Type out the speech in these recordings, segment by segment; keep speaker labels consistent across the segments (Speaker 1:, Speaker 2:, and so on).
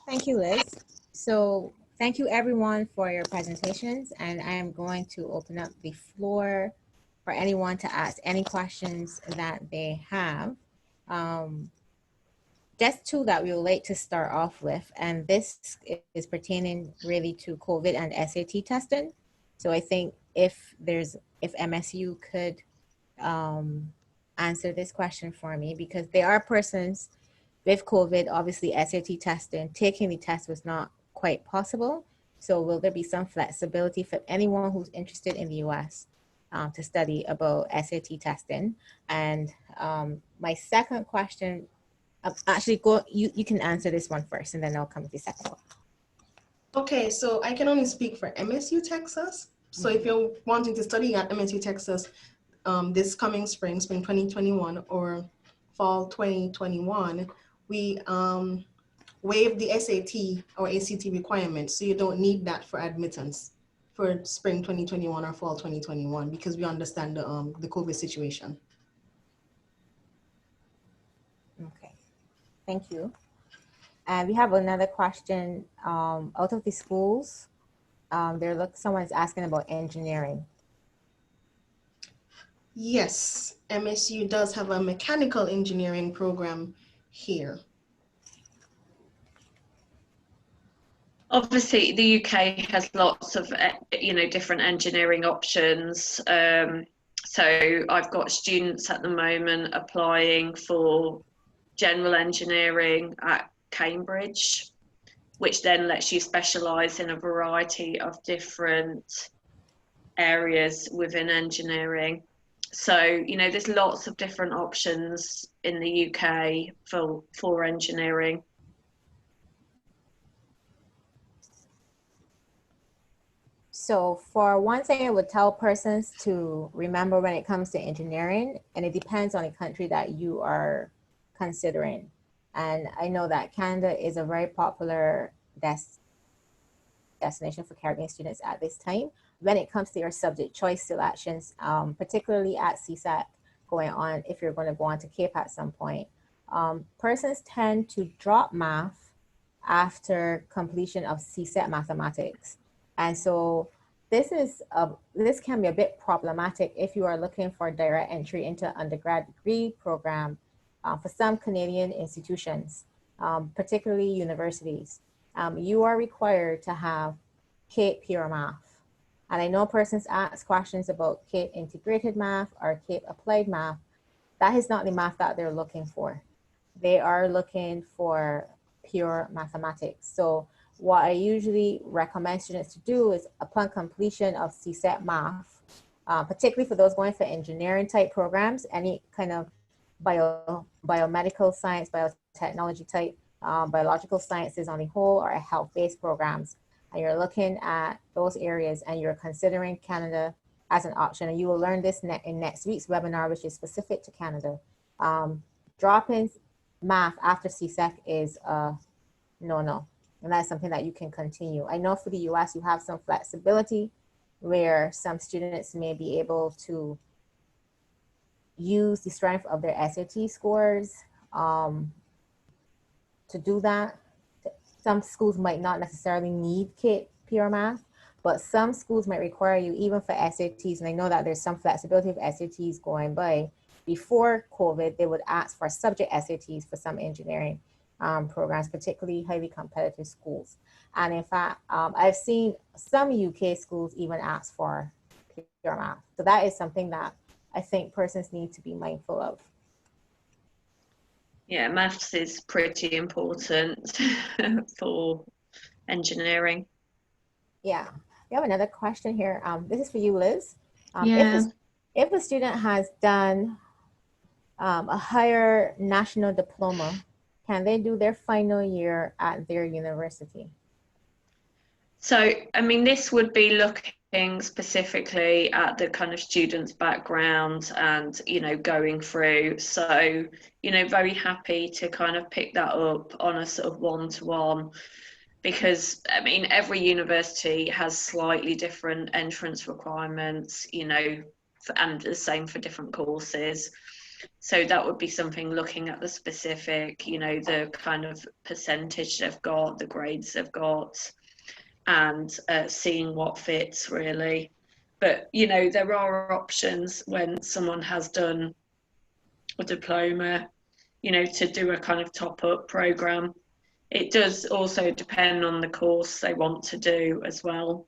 Speaker 1: Thank you, Liz. So thank you everyone for your presentations, and I am going to open up the floor for anyone to ask any questions that they have. Just two that we would like to start off with, and this is pertaining really to COVID and SAT testing. So I think if MSU could answer this question for me, because there are persons with COVID, obviously SAT testing, taking the test was not quite possible. So will there be some flexibility for anyone who's interested in the US to study about SAT testing? And my second question, actually you can answer this one first and then I'll come to the second one.
Speaker 2: Okay, so I can only speak for MSU Texas. So if you're wanting to study at MSU Texas this coming spring 2021 or fall 2021, we waive the SAT or ACT requirements. So you don't need that for admittance for spring 2021 or fall 2021 because we understand the COVID situation.
Speaker 1: Okay, thank you. And we have another question. Out of the schools, someone's asking about engineering.
Speaker 2: Yes, MSU does have a mechanical engineering program here.
Speaker 3: Obviously, the UK has lots of, different engineering options. So I've got students at the moment applying for general engineering at Cambridge, which then lets you specialise in a variety of different areas within engineering. So, there's lots of different options in the UK for engineering.
Speaker 1: So for one thing, I would tell persons to remember when it comes to engineering, and it depends on the country that you are considering. And I know that Canada is a very popular destination for Caribbean students at this time. When it comes to your subject choice selections, particularly at CSEC going on, if you're going to go on to CAPE at some point, persons tend to drop math after completion of CSEC mathematics. And so this can be a bit problematic if you are looking for direct entry into undergrad degree program for some Canadian institutions, particularly universities. You are required to have CAPE Pure Math. And I know persons ask questions about CAPE Integrated Math or CAPE Applied Math. That is not the math that they're looking for. They are looking for pure mathematics. So what I usually recommend students to do is upon completion of CSEC math, particularly for those going for engineering type programs, any kind of biomedical science, biotechnology type, biological sciences on the whole, or health-based programs, and you're looking at those areas and you're considering Canada as an option, and you will learn this in next week's webinar, which is specific to Canada. Dropping math after CSEC is a no-no. And that's something that you can continue. I know for the US, you have some flexibility where some students may be able to use the strength of their SAT scores to do that. Some schools might not necessarily need CAPE Pure Math, but some schools might require you even for SATs. And I know that there's some flexibility of SATs going by. Before COVID, they would ask for subject SATs for some engineering programs, particularly highly competitive schools. And in fact, I've seen some UK schools even ask for pure math. So that is something that I think persons need to be mindful of.
Speaker 3: Yeah, maths is pretty important for engineering.
Speaker 1: Yeah, we have another question here. This is for you, Liz.
Speaker 4: Yeah.
Speaker 1: If a student has done a higher national diploma, can they do their final year at their university?
Speaker 3: So, I mean, this would be looking specifically at the kind of student's background and, going through. So, very happy to kind of pick that up on a sort of one-to-one, because, I mean, every university has slightly different entrance requirements, and the same for different courses. So that would be something looking at the specific, you know, the kind of percentage they've got, the grades they've got, and seeing what fits really. But, you know, there are options when someone has done a diploma, you know, to do a kind of top-up program. It does also depend on the course they want to do as well.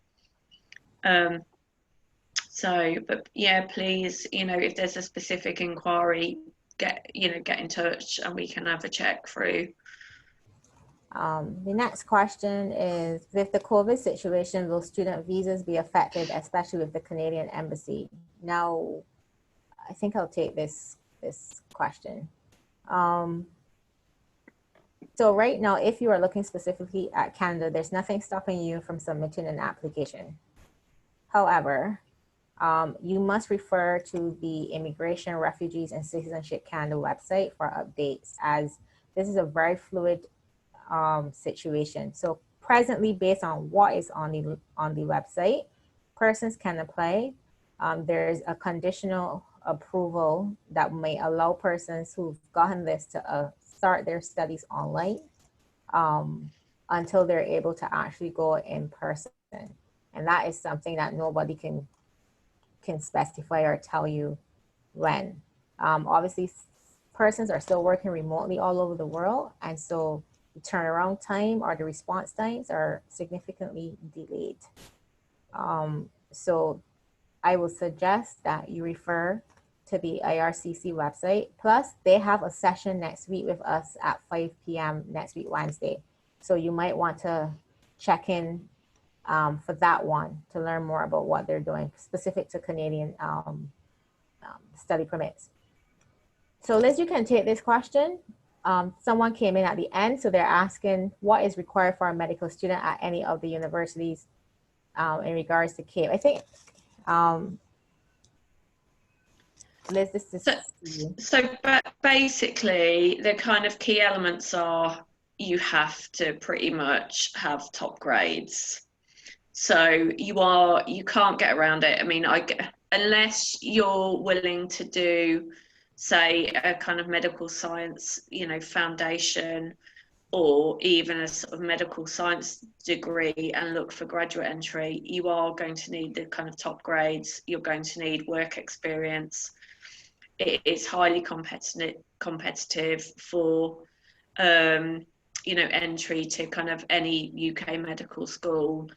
Speaker 3: But yeah, please, you know, if there's a specific inquiry, get in touch and we can have a check through.
Speaker 1: The next question is, with the COVID situation, will student visas be affected, especially with the Canadian Embassy? Now, I think I'll take this question. So right now, if you are looking specifically at Canada, there's nothing stopping you from submitting an application. However, you must refer to the Immigration, Refugees, and Citizenship Canada website for updates, as this is a very fluid situation. So presently, based on what is on the website, persons can apply. There's a conditional approval that may allow persons who've gotten this to start their studies online until they're able to actually go in person. And that is something that nobody can specify or tell you when. Obviously, persons are still working remotely all over the world, and so the turnaround time or the response times are significantly delayed. So I would suggest that you refer to the IRCC website. Plus, they have a session next week with us at 5 p.m. next week, Wednesday. So you might want to check in for that one to learn more about what they're doing specific to Canadian study permits. So Liz, you can take this question. Someone came in at the end, so they're asking what is required for a medical student at any of the universities in regards to CAPE. I think, Liz, this is
Speaker 3: but basically the kind of key elements are you have to pretty much have top grades. So you can't get around it. I mean, unless you're willing to do, say, a kind of medical science, you know, foundation, or even a sort of medical science degree and look for graduate entry, you are going to need the kind of top grades. You're going to need work experience. It is highly competitive for, you know, entry to kind of any UK medical school.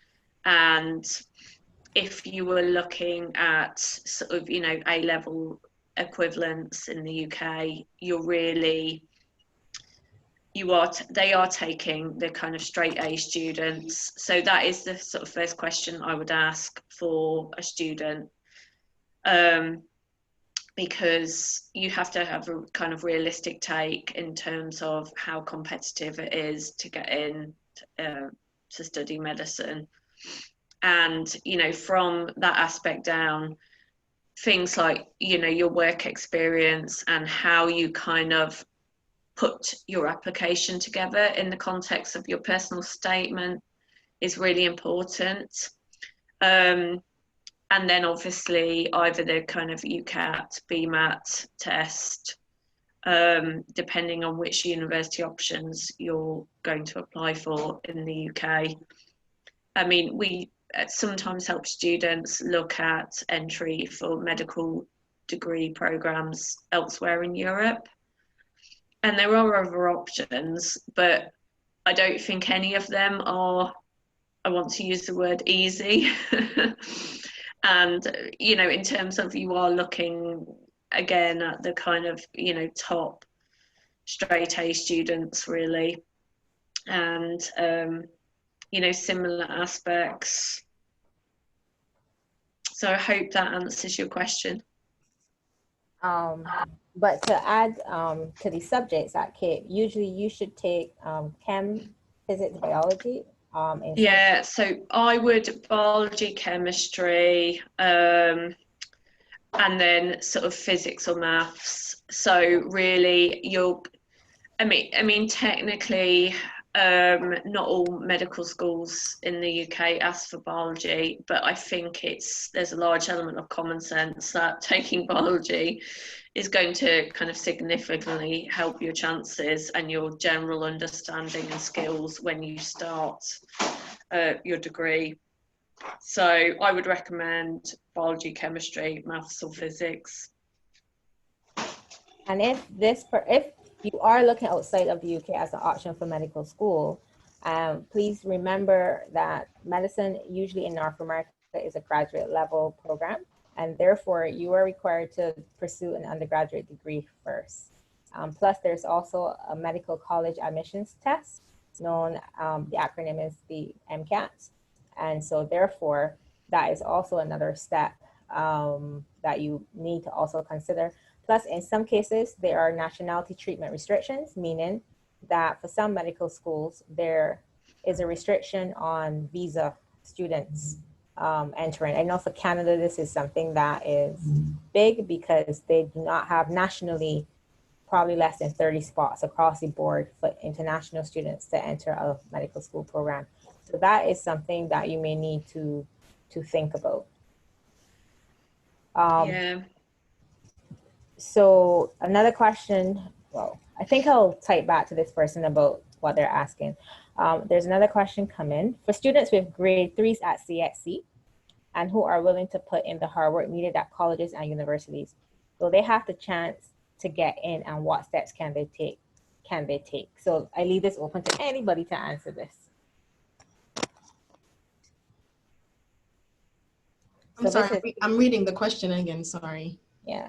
Speaker 3: And if you were looking at sort of, you know, A-level equivalents in the UK, they are taking the kind of straight A students. So that is the sort of first question I would ask for a student, because you have to have a kind of realistic take in terms of how competitive it is to get in to study medicine. And, you know, from that aspect down, things like, you know, your work experience and how you kind of put your application together in the context of your personal statement is really important. And then obviously either the kind of UCAT, BMAT test, depending on which university options you're going to apply for in the UK. I mean, we sometimes help students look at entry for medical degree programs elsewhere in Europe. And there are other options, but I don't think any of them are, I want to use the word easy. And, you know, in terms of you are looking again at the kind of, you know, top straight A students really. And, you know, similar aspects. So I hope that answers your question.
Speaker 1: But to add to the subjects at CAPE, usually you should take chem, physics, biology.
Speaker 3: Yeah, so I would biology, chemistry, and then sort of physics or maths. So really, I mean, technically, not all medical schools in the UK ask for biology, but I think there's a large element of common sense that taking biology is going to kind of significantly help your chances and your general understanding and skills when you start your degree. So I would recommend biology, chemistry, maths or physics.
Speaker 1: And if you are looking outside of the UK as an option for medical school, please remember that medicine usually in North America is a graduate level program, and therefore you are required to pursue an undergraduate degree first. Plus there's also a medical college admissions test known, the acronym is the MCAT. And so therefore that is also another step that you need to also consider. Plus, in some cases, there are nationality treatment restrictions, meaning that for some medical schools, there is a restriction on visa students entering. I know for Canada, this is something that is big because they do not have nationally probably less than 30 spots across the board for international students to enter a medical school program. So that is something that you may need to think about.
Speaker 3: Yeah.
Speaker 1: So another question, well, I think I'll type back to this person about what they're asking. There's another question come in. For students with grade 3s at CXC and who are willing to put in the hard work needed at colleges and universities, will they have the chance to get in, and what steps can they take? So I leave this open to anybody to answer this.
Speaker 2: I'm sorry, I'm reading the question again, sorry.
Speaker 1: Yeah.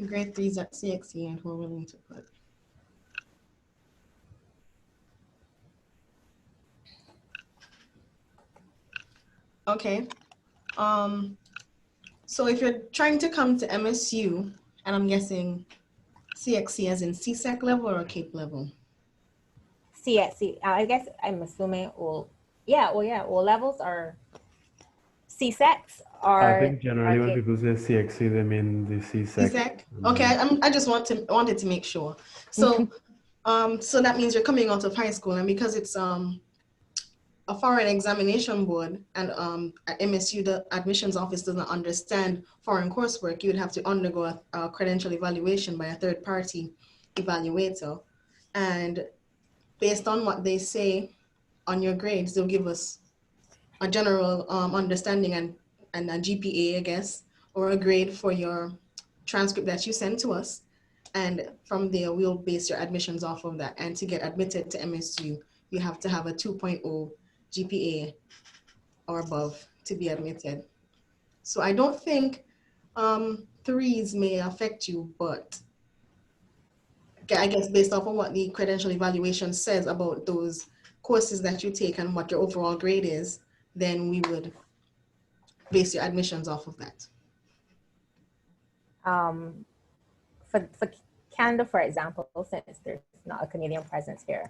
Speaker 2: Grade 3s at CXC and who are willing to put. Okay. So if you're trying to come to MSU, and I'm guessing CXC as in CSEC level or CAPE level?
Speaker 1: CXC, I guess I'm assuming all levels are CSECs are.
Speaker 4: I think generally when people say CXC, they mean the CSEC.
Speaker 2: CSEC? Okay, I just wanted to make sure. So, so that means you're coming out of high school, and because it's a foreign examination board, and at MSU the admissions office doesn't understand foreign coursework, you would have to undergo a credential evaluation by a third-party evaluator, and based on what they say on your grades, they'll give us a general understanding and a GPA, I guess, or a grade for your transcript that you send to us. And from there, we'll base your admissions off of that. And to get admitted to MSU, you have to have a 2.0 GPA or above to be admitted. So I don't think 3s may affect you, but I guess based off of what the credential evaluation says about those courses that you take and what your overall grade is, then we would base your admissions off of that.
Speaker 1: For Canada, for example, since there's not a Canadian presence here,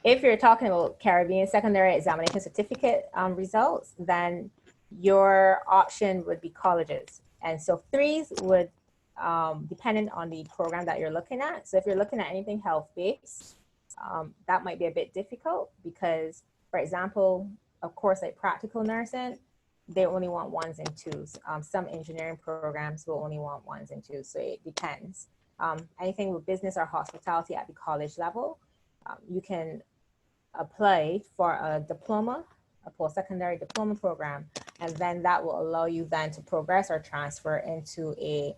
Speaker 1: if you're talking about Caribbean secondary examination certificate results, then your option would be colleges. And so 3s would, depending on the program that you're looking at. So if you're looking at anything health-based, that might be a bit difficult because, for example, of course, like practical nursing, they only want 1s and 2s. Some engineering programs will only want 1s and 2s, so it depends. Anything with business or hospitality at the college level, you can apply for a diploma, a post-secondary diploma program, and then that will allow you then to progress or transfer into a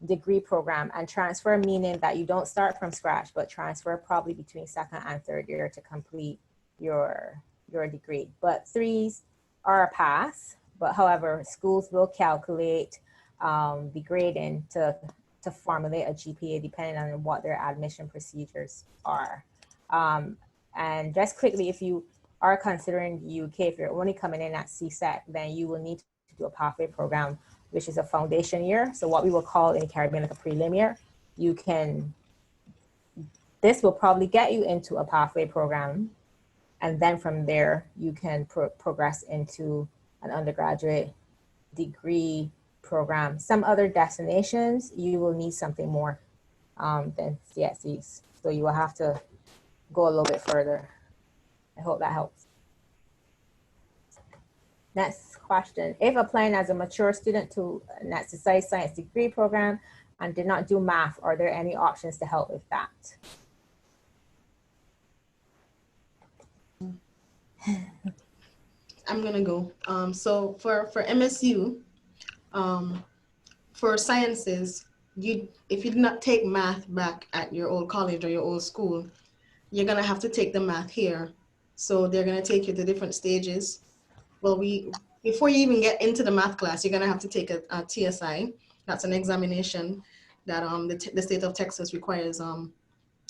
Speaker 1: degree program. And transfer meaning that you don't start from scratch, but transfer probably between 2nd and 3rd year to complete your degree. But 3s are a pass, but however, schools will calculate the grading to formulate a GPA depending on what their admission procedures are. And just quickly, if you are considering the UK, if you're only coming in at CSEC, then you will need to do a pathway program, which is a foundation year. So what we will call in the Caribbean like a prelim year. This will probably get you into a pathway program. And then from there, you can progress into an undergraduate degree program. Some other destinations, you will need something more than CSEs. So you will have to go a little bit further. I hope that helps. Next question. If applying as a mature student to an exercise science degree program and did not do math, are there any options to help with that?
Speaker 2: I'm gonna go. So for MSU, for sciences, if you did not take math back at your old college or your old school, you're gonna have to take the math here. So they're gonna take you to different stages. Well, before you even get into the math class, you're gonna have to take a TSI. That's an examination that the state of Texas requires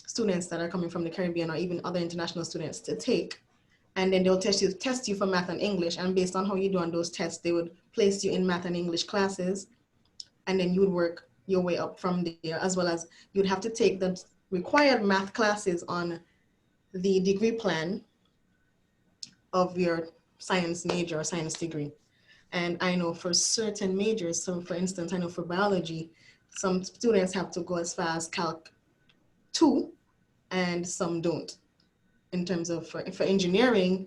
Speaker 2: students that are coming from the Caribbean or even other international students to take. And then they'll test you for math and English. And based on how you do on those tests, they would place you in math and English classes. And then you would work your way up from there, as well as you'd have to take the required math classes on the degree plan of your science major or science degree. And I know for certain majors, so for instance, I know for biology, some students have to go as far as Calc 2 and some don't. In terms of for engineering,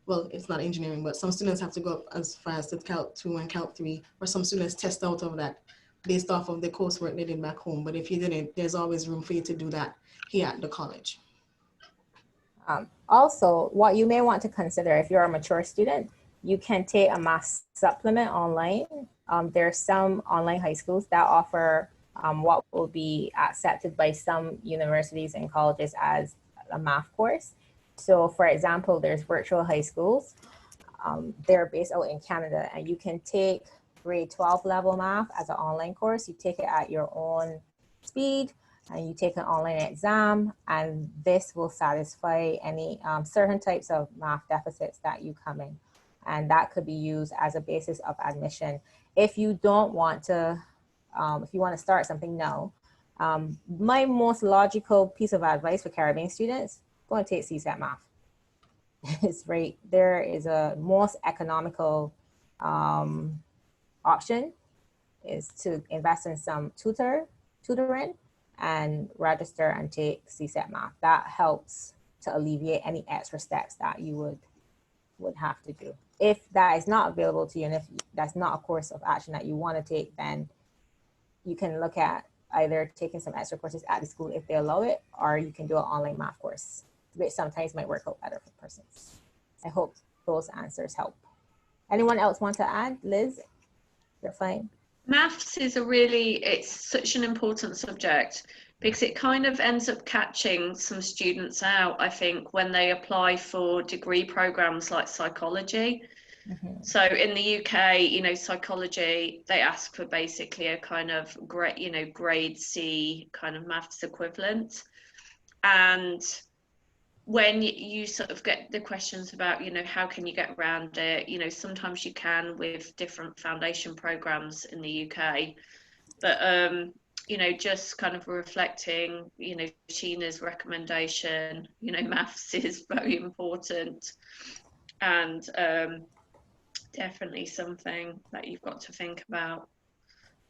Speaker 2: well, it's not engineering, but some students have to go up as far as to Calc 2 and Calc 3, or some students test out of that based off of the coursework they did back home. But if you didn't, there's always room for you to do that here at the college.
Speaker 1: Also, what you may want to consider if you're a mature student, you can take a math supplement online. There are some online high schools that offer what will be accepted by some universities and colleges as a math course. So for example, there's virtual high schools. They're based out in Canada, and you can take grade 12 level math as an online course. You take it at your own speed, and you take an online exam, and this will satisfy any certain types of math deficits that you come in. And that could be used as a basis of admission. If you don't want to, if you want to start something now, my most logical piece of advice for Caribbean students, go and take CSAT math. It's right, there is a most economical option is to invest in some tutoring and register and take CSAT math. That helps to alleviate any extra steps that you would have to do. If that is not available to you, and if that's not a course of action that you want to take, then you can look at either taking some extra courses at the school if they allow it, or you can do an online math course, which sometimes might work out better for persons. I hope those answers help. Anyone else want to add? Liz, you're fine.
Speaker 3: Maths is it's such an important subject because it kind of ends up catching some students out, I think, when they apply for degree programs like psychology. Mm-hmm. So in the UK, psychology, they ask for basically a kind of grade C kind of maths equivalent. And when you sort of get the questions about, how can you get around it? Sometimes you can with different foundation programs in the UK, but, just kind of reflecting, Sheena's recommendation, maths is very important, and definitely something that you've got to think about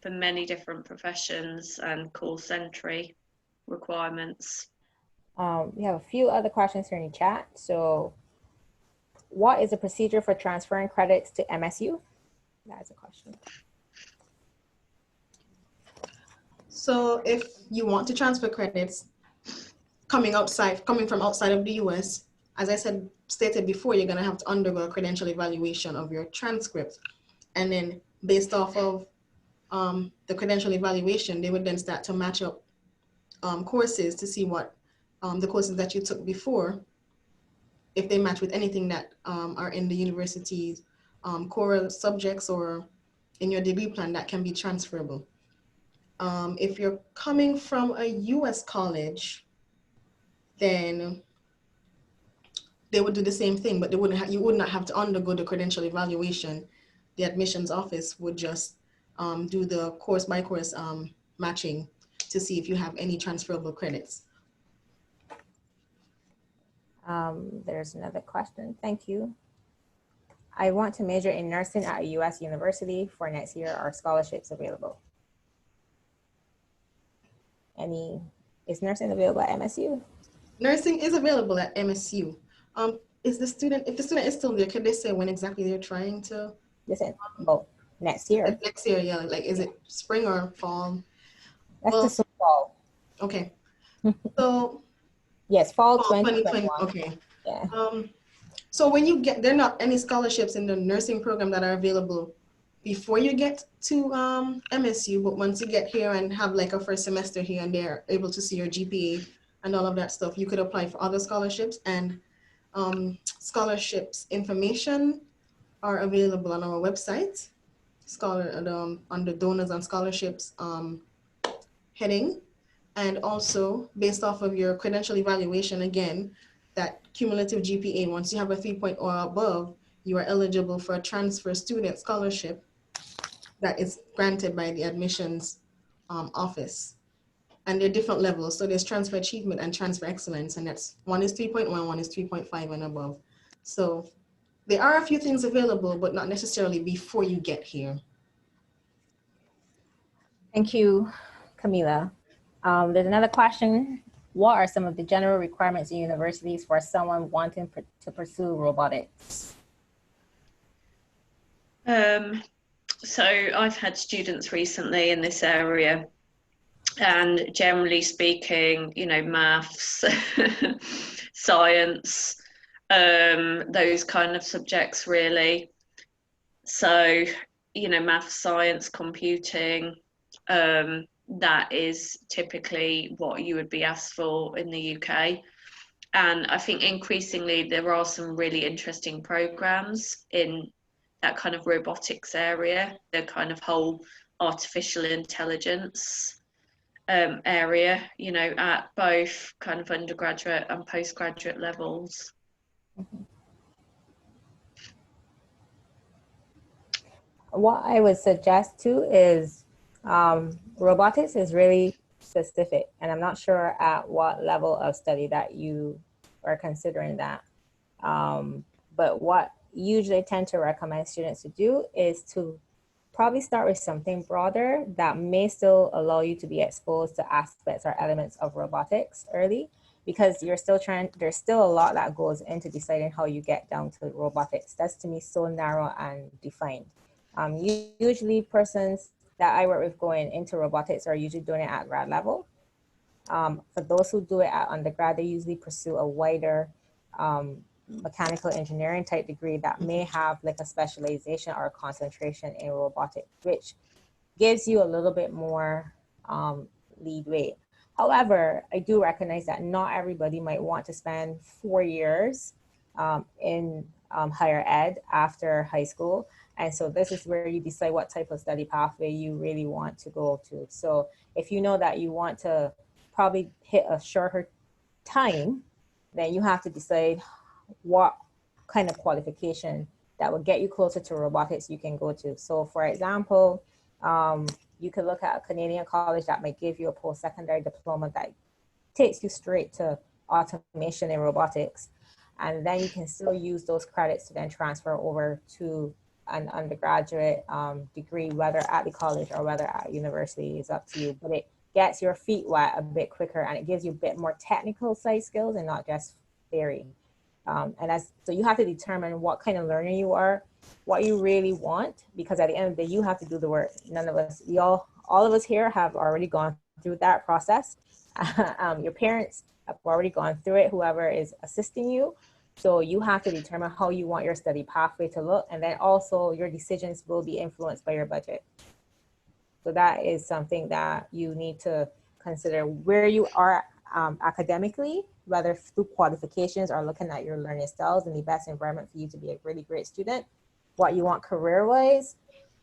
Speaker 3: for many different professions and course entry requirements.
Speaker 1: We have a few other questions here in the chat. So what is the procedure for transferring credits to MSU? That is a question.
Speaker 2: So if you want to transfer credits coming from outside of the US, as I stated before, you're gonna have to undergo a credential evaluation of your transcript. And then based off of the credential evaluation, they would then start to match up courses to see what the courses that you took before, if they match with anything that are in the university's core subjects or in your degree plan that can be transferable. If you're coming from a US college, then they would do the same thing, but you would not have to undergo the credential evaluation. The admissions office would just do the course by course matching to see if you have any transferable credits.
Speaker 1: There's another question. Thank you. I want to major in nursing at a US university for next year. Are scholarships available? Is nursing available at MSU?
Speaker 2: Nursing is available at MSU. if the student is still there, can they say when exactly they're trying to?
Speaker 1: Listen, well, next year.
Speaker 2: Next year, yeah. Like, is it spring or fall?
Speaker 1: Let's
Speaker 2: Well,
Speaker 1: assume fall.
Speaker 2: okay. So
Speaker 1: Yes, fall
Speaker 2: fall 2020.
Speaker 1: 2021.
Speaker 2: Okay.
Speaker 1: Yeah.
Speaker 2: So when you get, there are not any scholarships in the nursing program that are available before you get to MSU, but once you get here and have like a first semester here and they're able to see your GPA and all of that stuff, you could apply for other scholarships, and scholarships information are available on our website, on the donors and scholarships heading. And also based off of your credential evaluation, again, that cumulative GPA, once you have a 3.0 or above, you are eligible for a transfer student scholarship that is granted by the admissions office. And there are different levels. So there's transfer achievement and transfer excellence, and that's one is 3.1, one is 3.5 and above. So there are a few things available, but not necessarily before you get here.
Speaker 1: Thank you, Camila. There's another question. What are some of the general requirements in universities for someone wanting to pursue robotics?
Speaker 3: So I've had students recently in this area, and generally speaking, you know, maths, science, those kind of subjects really. So, you know, maths, science, computing, that is typically what you would be asked for in the UK. And I think increasingly there are some really interesting programs in that kind of robotics area, the kind of whole artificial intelligence area, you know, at both kind of undergraduate and postgraduate levels.
Speaker 1: What I would suggest too is robotics is really specific, and I'm not sure at what level of study that you are considering that. But what usually tend to recommend students to do is to probably start with something broader that may still allow you to be exposed to aspects or elements of robotics early, because there's still a lot that goes into deciding how you get down to robotics. That's to me so narrow and defined. Usually persons that I work with going into robotics are usually doing it at grad level. For those who do it at undergrad, they usually pursue a wider mechanical engineering type degree that may have like a specialization or a concentration in robotics, which gives you a little bit more leadway. However, I do recognize that not everybody might want to spend 4 years in higher ed after high school. And so this is where you decide what type of study pathway you really want to go to. So if you know that you want to probably hit a shorter time, then you have to decide what kind of qualification that will get you closer to robotics you can go to. So for example, you could look at a Canadian college that might give you a post-secondary diploma that takes you straight to automation and robotics. And then you can still use those credits to then transfer over to an undergraduate degree, whether at the college or whether at university, is up to you. But it gets your feet wet a bit quicker, and it gives you a bit more technical side skills and not just theory. So you have to determine what kind of learner you are, what you really want, because at the end of the day, you have to do the work. None of us, all of us here have already gone through that process. Your parents have already gone through it, whoever is assisting you. So you have to determine how you want your study pathway to look, and then also your decisions will be influenced by your budget. So that is something that you need to consider, where you are academically, whether through qualifications or looking at your learning styles and the best environment for you to be a really great student, what you want career-wise,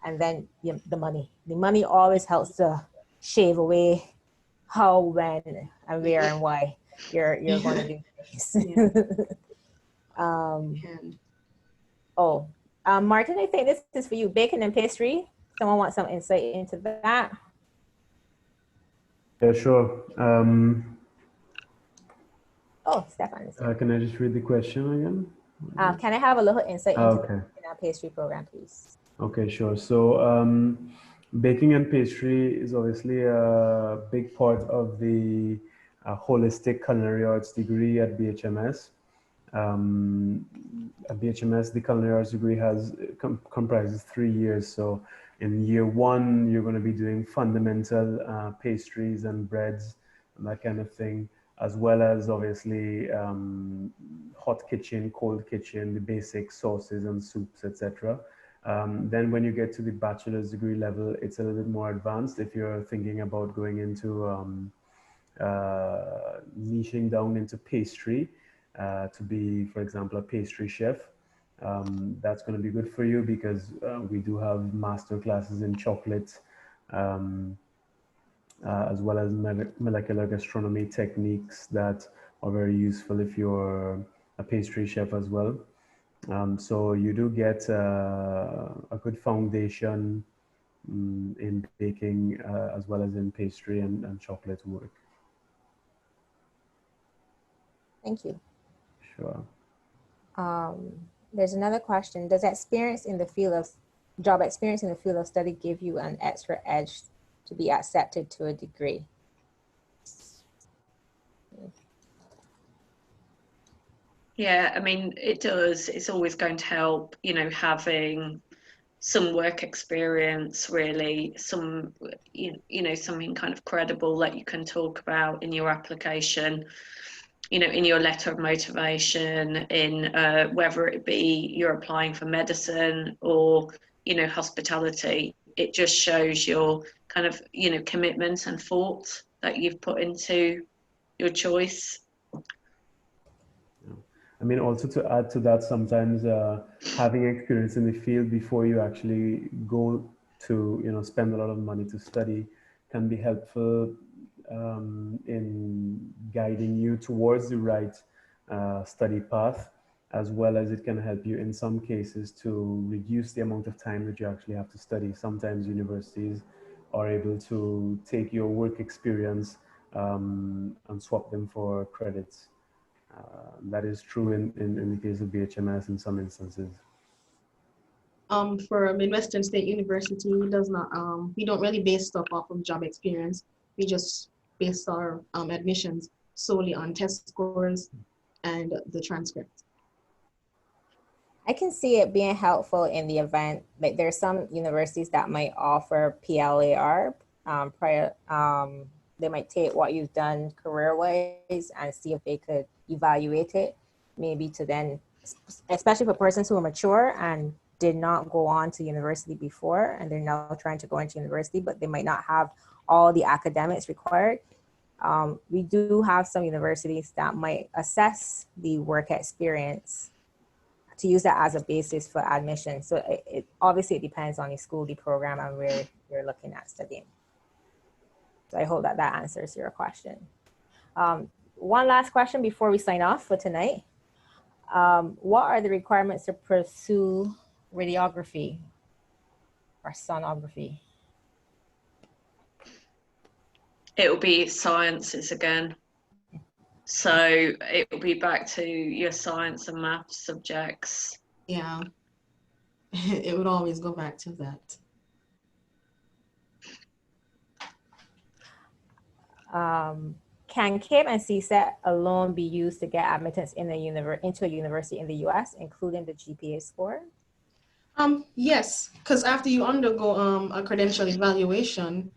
Speaker 1: and then the money. The money always helps to shave away how, when, and where and why you're going to do things. Martin, I think this is for you. Bacon and pastry. Someone wants some insight into that?
Speaker 4: Yeah, sure.
Speaker 1: Stefan.
Speaker 4: Can I just read the question again?
Speaker 1: Can I have a little insight into
Speaker 4: Okay.
Speaker 1: our pastry program, please?
Speaker 4: Okay, sure. So baking and pastry is obviously a big part of the holistic culinary arts degree at BHMS. At BHMS, the culinary arts degree comprises 3 years. So in year 1, you're going to be doing fundamental pastries and breads and that kind of thing, as well as obviously hot kitchen, cold kitchen, the basic sauces and soups, etc. Then when you get to the bachelor's degree level, it's a little bit more advanced if you're thinking about going into niching down into pastry, to be, for example, a pastry chef. That's going to be good for you because we do have master classes in chocolate, as well as molecular gastronomy techniques that are very useful if you're a pastry chef as well. So you do get a good foundation in baking, as well as in pastry and chocolate work.
Speaker 1: Thank you.
Speaker 4: Sure.
Speaker 1: There's another question. Does experience in the field of job experience in the field of study give you an extra edge to be accepted to a degree?
Speaker 3: Yeah, I mean, it does. It's always going to help, you know, having some work experience, really, some, you know, something kind of credible that you can talk about in your application, you know, in your letter of motivation, in whether it be you're applying for medicine or, you know, hospitality. It just shows your kind of, you know, commitment and thought that you've put into your choice.
Speaker 4: I mean, also to add to that, sometimes having experience in the field before you actually go to, you know, spend a lot of money to study can be helpful in guiding you towards the right study path, as well as it can help you in some cases to reduce the amount of time that you actually have to study. Sometimes universities are able to take your work experience and swap them for credits. That is true in the case of BHMS in some instances.
Speaker 2: For Midwestern State University, does not, we don't really base stuff off of job experience. We just base our admissions solely on test scores and the transcript.
Speaker 1: I can see it being helpful in the event, like there's some universities that might offer PLAR prior. They might take what you've done career-wise and see if they could evaluate it, maybe to then, especially for persons who are mature and did not go on to university before, and they're now trying to go into university, but they might not have all the academics required. We do have some universities that might assess the work experience to use that as a basis for admission. So it obviously it depends on the school, the program, and where you're looking at studying. So I hope that that answers your question. One last question before we sign off for tonight. What are the requirements to pursue radiography or sonography?
Speaker 3: It will be sciences again. So it will be back to your science and math subjects.
Speaker 2: Yeah, it would always go back to that.
Speaker 1: Can CAPE and CSET alone be used to get admittance in into a university in the US, including the GPA score?
Speaker 2: Yes, because after you undergo a credential evaluation,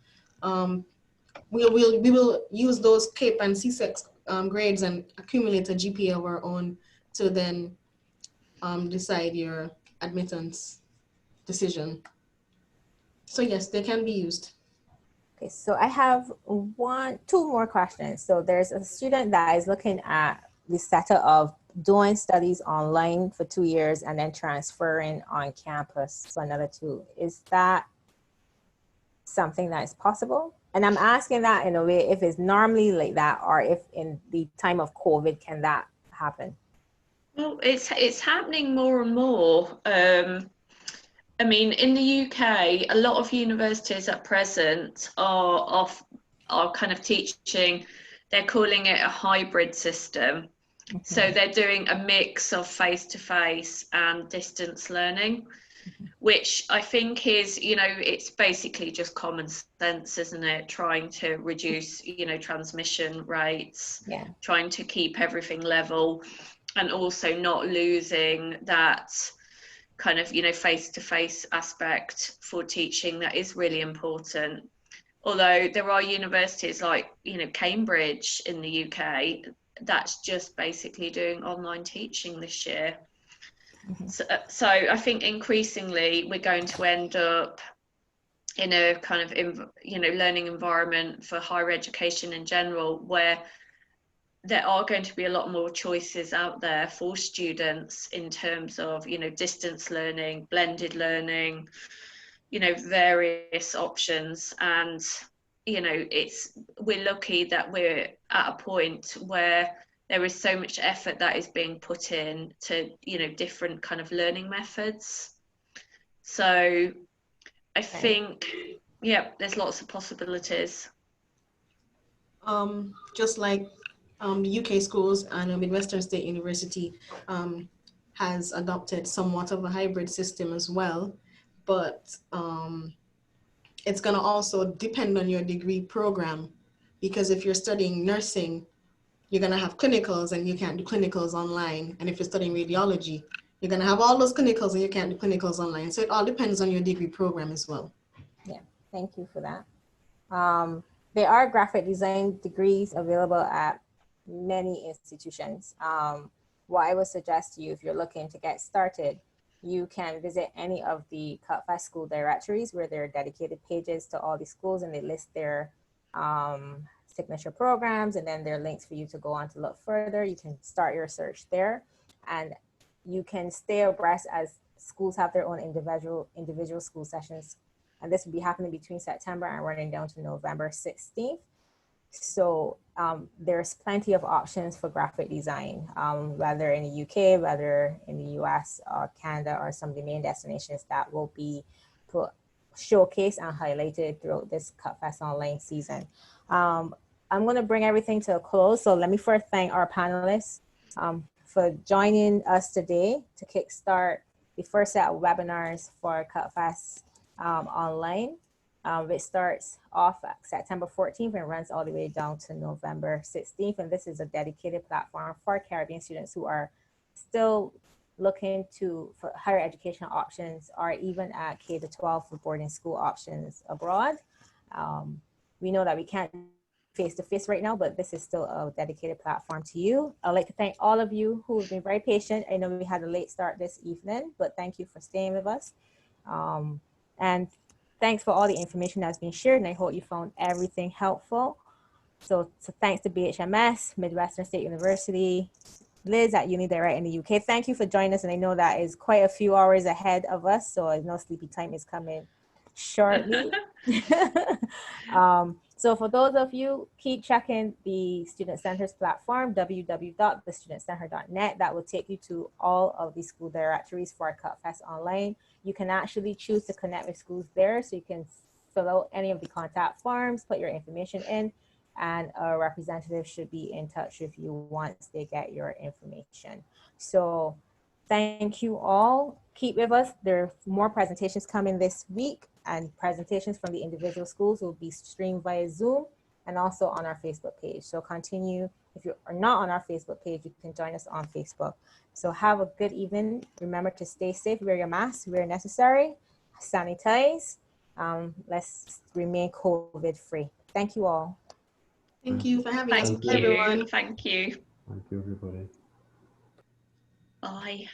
Speaker 2: we will use those CAPE and CSET grades and accumulate a GPA of our own to then decide your admittance decision. So yes, they can be used.
Speaker 1: Okay, so I have two more questions. So there's a student that is looking at the setup of doing studies online for 2 years and then transferring on campus for another 2. Is that something that is possible? And I'm asking that in a way, if it's normally like that, or if in the time of COVID, can that happen?
Speaker 3: Well, it's happening more and more. I mean, in the UK, a lot of universities at present are kind of teaching, they're calling it a hybrid system. Okay. So they're doing a mix of face-to-face and distance learning, which I think is, you know, it's basically just common sense, isn't it? Trying to reduce, you know, transmission rates, trying to keep everything level. and also not losing that kind of, you know, face-to-face aspect for teaching that is really important. Although there are universities like, you know, Cambridge in the UK that's just basically doing online teaching this year. So I think increasingly we're going to end up in a kind of, you know, learning environment for higher education in general, where there are going to be a lot more choices out there for students in terms of, you know, distance learning, blended learning, you know, various options. And, you know, we're lucky that we're at a point where there is so much effort that is being put in to, you know, different kind of learning methods. So I think, yeah, there's lots of possibilities.
Speaker 2: Just like the UK schools and Midwestern State University has adopted somewhat of a hybrid system as well, but it's going to also depend on your degree program, because if you're studying nursing, you're going to have clinicals and you can't do clinicals online. And if you're studying radiology, you're going to have all those clinicals and you can't do clinicals online. So it all depends on your degree program as well.
Speaker 1: Yeah, thank you for that. There are graphic design degrees available at many institutions. What I would suggest to you, if you're looking to get started, you can visit any of the CUTFAS school directories where there are dedicated pages to all the schools, and they list their signature programs, and then there are links for you to go on to look further. You can start your search there, and you can stay abreast as schools have their own individual school sessions. And this will be happening between September and running down to November 16th. So there's plenty of options for graphic design, whether in the UK, whether in the US or Canada, or some of the main destinations that will be showcased and highlighted throughout this CUTFAS online season. I'm going to bring everything to a close. So let me first thank our panelists for joining us today to kickstart the first set of webinars for CUTFAS online. It starts off at September 14th and runs all the way down to November 16th. And this is a dedicated platform for Caribbean students who are still looking for higher education options, or even at K-12 for boarding school options abroad. We know that we can't face-to-face right now, but this is still a dedicated platform to you. I'd like to thank all of you who have been very patient. I know we had a late start this evening, but thank you for staying with us. And thanks for all the information that's been shared, and I hope you found everything helpful. So thanks to BHMS, Midwestern State University, Liz at UniDirect in the UK. Thank you for joining us, and I know that is quite a few hours ahead of us, so I know sleepy time is coming shortly. So for those of you, keep checking the Student Center's platform, www.thestudentcenter.net. That will take you to all of the school directories for CUTFAS online. You can actually choose to connect with schools there, so you can fill out any of the contact forms, put your information in, and a representative should be in touch with you once they get your information. So thank you all. Keep with us. There are more presentations coming this week, and presentations from the individual schools will be streamed via Zoom and also on our Facebook page. So continue. If you are not on our Facebook page, you can join us on Facebook. So have a good evening. Remember to stay safe, wear your mask where necessary, sanitize. Let's remain COVID-free. Thank you all.
Speaker 2: Thank you for having us.
Speaker 3: Thank you, everyone. Thank you.
Speaker 4: Thank you, everybody.
Speaker 3: Bye.